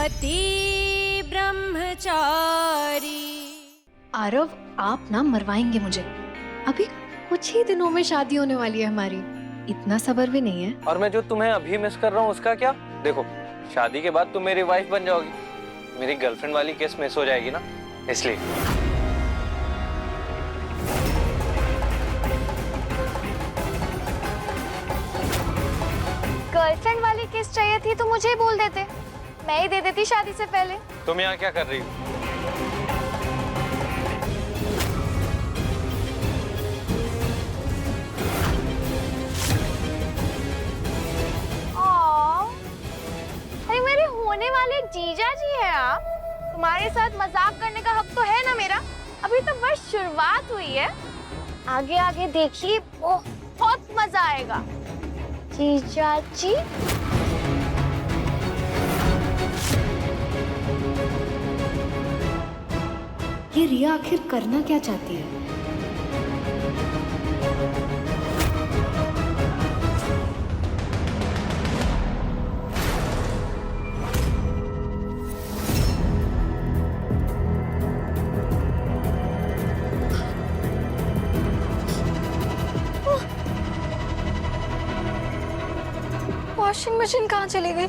पति ब्रह्मचारी। आरव, आप ना मरवाएंगे मुझे। अभी कुछ ही दिनों में शादी होने वाली है हमारी, इतना सब्र भी नहीं है। और मैं जो तुम्हें अभी मिस कर रहा हूँ उसका क्या? देखो, शादी के बाद तुम मेरी वाइफ बन जाओगी, मेरी गर्लफ्रेंड वाली केस मिस हो जाएगी ना, इसलिए। गर्लफ्रेंड वाली किस चाहिए थी तो मुझे ही बोल देते, मैं ही दे देती शादी से पहले। तुम यहाँ क्या कर रही हो? अरे मेरे होने वाले जीजा जी है आप, तुम्हारे साथ मजाक करने का हक तो है ना मेरा। अभी तो बस शुरुआत हुई है, आगे आगे देखिए बहुत मजा आएगा। जीजा जी ये रिया आखिर करना क्या चाहती है? वॉशिंग मशीन कहाँ चली गई?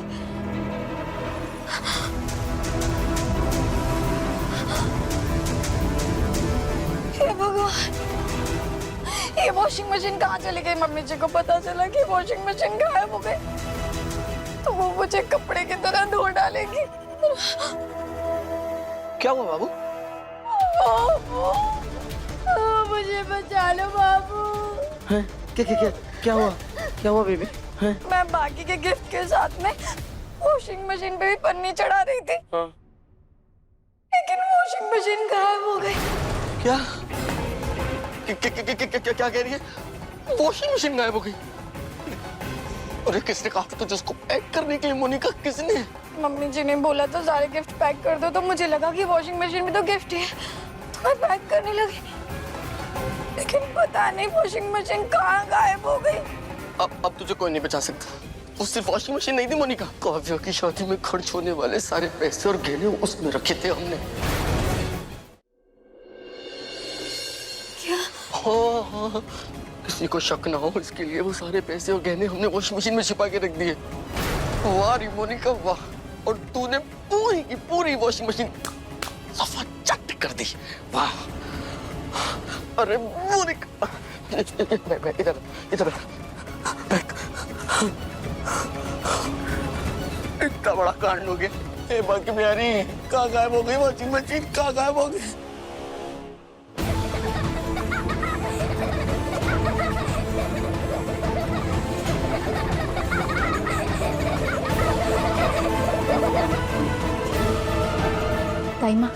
हे भगवान, ये वॉशिंग मशीन कहाँ चली गई? मम्मी जी को पता चला कि वॉशिंग मशीन गायब हो गई तो वो मुझे कपड़े की तरह धो डालेगी। क्या हुआ बाबू? मुझे बचा लो बाबू। क्या हुआ? क्या हुआ बेबी? मैं बाकी के गिफ्ट के साथ में वॉशिंग मशीन पे भी पन्नी चढ़ा रही थी, हाँ। लेकिन वॉशिंग मशीन गायब हो गई। क्या? क्या कह रही है? वॉशिंग मशीन गायब हो गई? अरे किसने कहा तुझे उसको पैक करने के लिए? मोनिका, किसने? मम्मी जी ने बोला तो सारे गिफ्ट पैक कर दो, तो मुझे लगा कि वॉशिंग मशीन में तो गिफ्ट ही है, तो मैं पैक करने लगी, लेकिन पता नहीं वॉशिंग मशीन कहाँ गायब हो गई। अब तुझे कोई नहीं बचा सकता। वो सिर्फ वॉशिंग मशीन नहीं थी मोनिका, काव्या की शादी में खर्च होने वाले सारे पैसे और गहने उसमें रखे थे हमने। क्या? हाँ, किसी को शक ना हो इसके लिए वो सारे पैसे और गहने हमने वॉशिंग मशीन में छिपा के रख दिए। वाह री मोनिका वाह, और तूने पूरी की पूरी वॉशिंग मशीन सफा चट कर दी। वाह, अरे मोनिका, इधर इधर इतना बड़ा कांड हो गया। हे बाकी बिहारी, कहाँ गायब हो गई वॉशिंग मशीन? कहाँ गायब हो गई? ताईमा,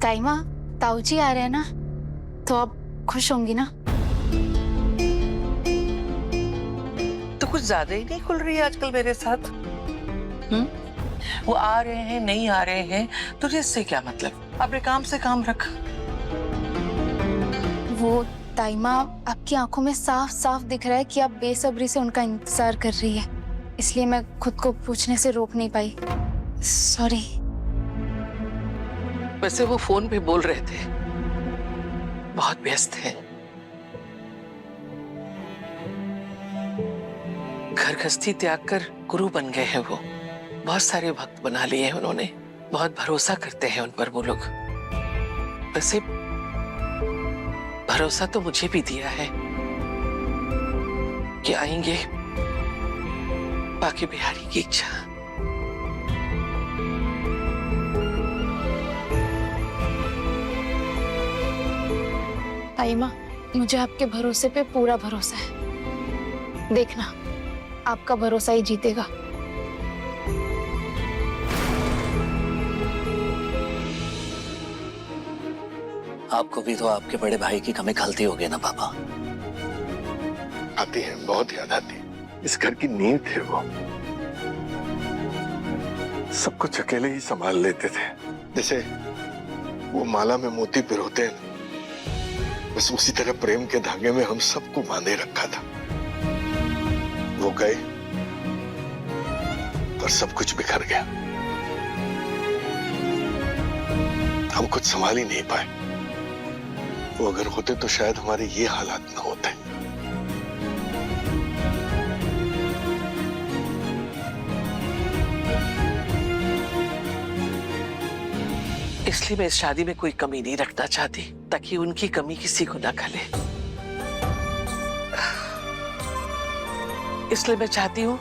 ताईमा, ताऊजी आ रहे हैं ना, तो आप खुश होंगी ना? तो कुछ ज्यादा ही नहीं खुल रही है आजकल मेरे साथ। वो आ रहे हैं नहीं आ रहे हैं, तुझे इससे क्या मतलब? अपने काम से काम रख। वो ताईमा, आपकी आंखों में साफ साफ दिख रहा है कि आप बेसब्री से उनका इंतजार कर रही है, इसलिए मैं खुद को पूछने से रोक नहीं पाई। सॉरी। वैसे वो फोन पे बोल रहे थे, बहुत व्यस्त है। घर गृहस्थी त्याग कर गुरु बन गए हैं वो। बहुत सारे भक्त बना लिए हैं उन्होंने, बहुत भरोसा करते हैं उन पर वो लोग। वैसे भरोसा तो मुझे भी दिया है कि आएंगे, बाकी बिहारी की इच्छा। ताईमा, मुझे आपके भरोसे पे पूरा भरोसा है। देखना, आपका भरोसा ही जीतेगा। आपको भी तो आपके बड़े भाई की कमी खलती होगी ना पापा? आती है, बहुत याद आती है। इस घर की नींव थे वो, सब कुछ अकेले ही संभाल लेते थे। जैसे वो माला में मोती पिरोते हैं, बस उसी तरह प्रेम के धागे में हम सबको बांधे रखा था। वो गए और सब कुछ बिखर गया। हम कुछ संभाल ही नहीं पाए। वो अगर होते तो शायद हमारे ये हालात न होते। इसलिए मैं इस शादी में कोई कमी नहीं रखना चाहती, ताकि उनकी कमी किसी को ना खले। इसलिए मैं चाहती हूँ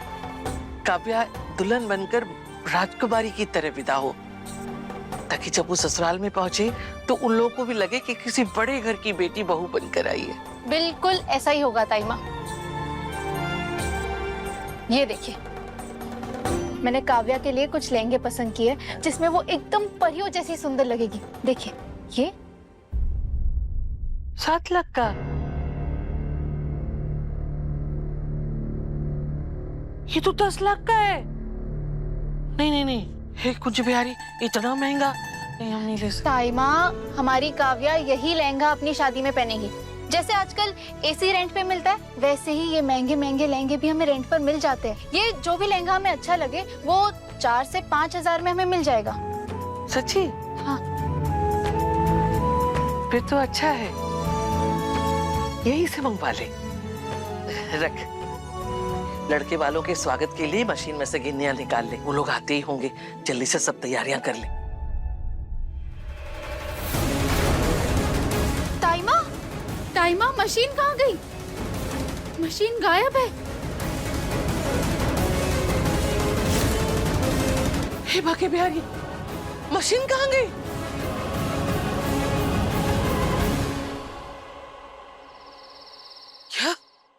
काव्या दुल्हन बनकर राजकुमारी की तरह विदा हो, ताकि जब वो ससुराल में पहुंचे तो उन लोगों को भी लगे कि किसी बड़े घर की बेटी बहू बनकर आई है। बिल्कुल ऐसा ही होगा ताई माँ। ये देखिए, मैंने काव्या के लिए कुछ लहंगे पसंद किए जिसमें वो एकदम परियों जैसी सुंदर लगेगी। देखिए, ये 7 लाख का। ये तो 10 लाख का है। नहीं नहीं नहीं, हे कुछ बिहारी, इतना महंगा नहीं, हम नहीं ले सकते। ताई माँ, हमारी काव्या यही लहंगा अपनी शादी में पहनेगी। जैसे आजकल एसी रेंट पे मिलता है, वैसे ही ये महंगे महंगे लहंगे भी हमें रेंट पर मिल जाते हैं। ये जो भी लहंगा हमें अच्छा लगे वो 4 से 5 हजार में हमें मिल जाएगा। सच्ची? हाँ। फिर तो अच्छा है, यही से मंगवा ले। रख, लड़के वालों के स्वागत के लिए मशीन में से गिन्नियां निकाल ले। वो लोग आते ही होंगे, जल्दी से सब तैयारियां कर ले। ताई माँ, मशीन कहाँ गई? मशीन गायब है। हे भागे बिहारी, मशीन कहाँ गई? क्या?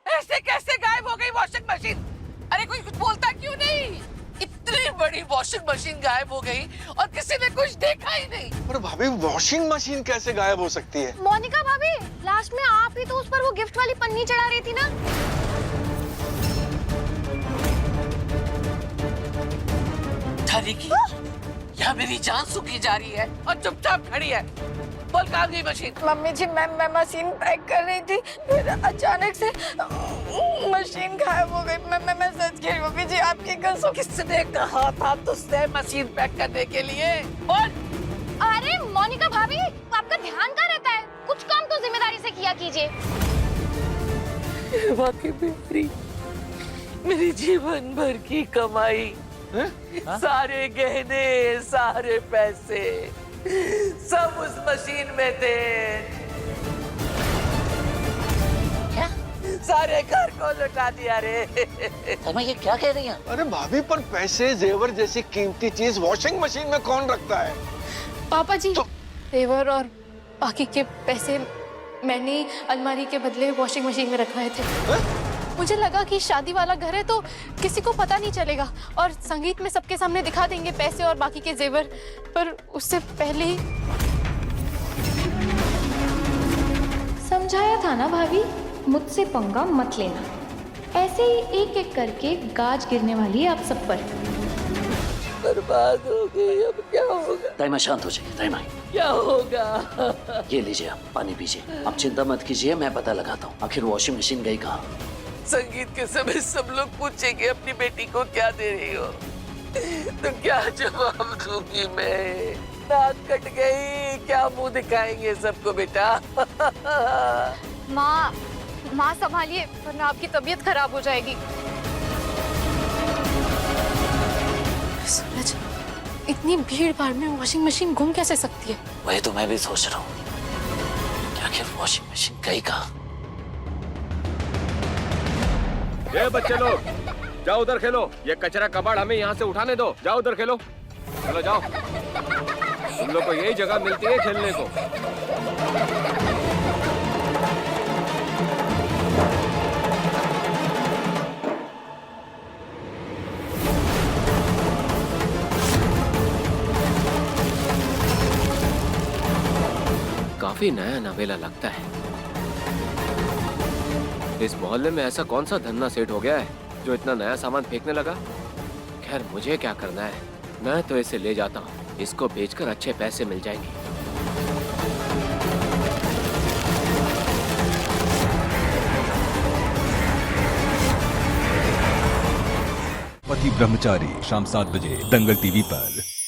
ऐसे कैसे गायब हो गई वॉशिंग मशीन? अरे कोई कुछ बोलता क्यों नहीं? इतनी बड़ी वॉशिंग मशीन गायब हो गई और किसी ने कुछ देखा ही नहीं। पर भाभी, वॉशिंग मशीन कैसे गायब हो सकती है? मोनिका भाभी, लास्ट में आप ही तो उस पर वो गिफ्ट वाली पन्नी चढ़ा रही थी ना। थारी की, यहाँ मेरी जान सुखी जा रही है और चुपचाप खड़ी है। बोल कहाँ गई मशीन? मम्मी जी, मैं मशीन पैक कर रही थी, फिर अचानक से मशीन गायब हो गई। मैं सच कह रही हूँ मम्मी जी, आपकी कसम। किसने कहा था तुझसे मशीन पैक करने के लिए? बोल। अरे मोनिका भाभी, आपका ध्यान कहाँ रहता है? कुछ काम तो जिम्मेदारी से किया कीजिए। वाकई मेरी जीवन भर की कमाई, सारे गहने, सारे पैसे सब उस मशीन में थे। क्या? सारे घर को लुटा दिया रे। मैं ये क्या कह रही हैं? अरे भाभी, पर पैसे, जेवर जैसी कीमती चीज वॉशिंग मशीन में कौन रखता है? पापा जी, जेवर और बाकी के पैसे मैंने अलमारी के बदले वॉशिंग मशीन में रखवाए थे। मुझे लगा कि शादी वाला घर है तो किसी को पता नहीं चलेगा और संगीत में सबके सामने दिखा देंगे पैसे और बाकी के जेवर, पर उससे पहले ही समझाया था ना भाभी, मुझसे पंगा मत लेना। ऐसे ही एक एक करके गाज गिरने वाली है आप सब पर। बर्बाद हो गई, अब क्या होगा? ताई माँ शांत हो जाइए। ताई माँ, क्या होगा? ये लीजिए, आप पानी पीजिए। आप चिंता मत कीजिए, मैं पता लगाता हूँ आखिर वॉशिंग मशीन गई कहाँ। संगीत के समय सब लोग पूछेंगे अपनी बेटी को क्या दे रही हो, तो क्या जवाब दूंगी मैं? नाक कट गई, क्या मुंह दिखाएंगे सबको बेटा? माँ संभालिए वरना आपकी तबीयत खराब हो जाएगी। सूरज, इतनी भीड़ भाड़ में वॉशिंग मशीन गुम कैसे सकती है? वही तो मैं भी सोच रहा हूँ कि आखिर वॉशिंग मशीन गई कहाँ। ये बच्चे लोग, जाओ उधर खेलो। ये कचरा कबाड़ हमें यहाँ से उठाने दो। जाओ उधर खेलो, चलो जाओ। तुम लोग को यही जगह मिलती है खेलने को। काफी नया नवेला लगता है। इस मोहल्ले में ऐसा कौन सा धन्ना सेठ हो गया है जो इतना नया सामान फेंकने लगा? खैर, मुझे क्या करना है, मैं तो इसे ले जाता हूँ। इसको बेचकर अच्छे पैसे मिल जाएंगे। सिपाही ब्रह्मचारी शाम 7 बजे दंगल टीवी पर।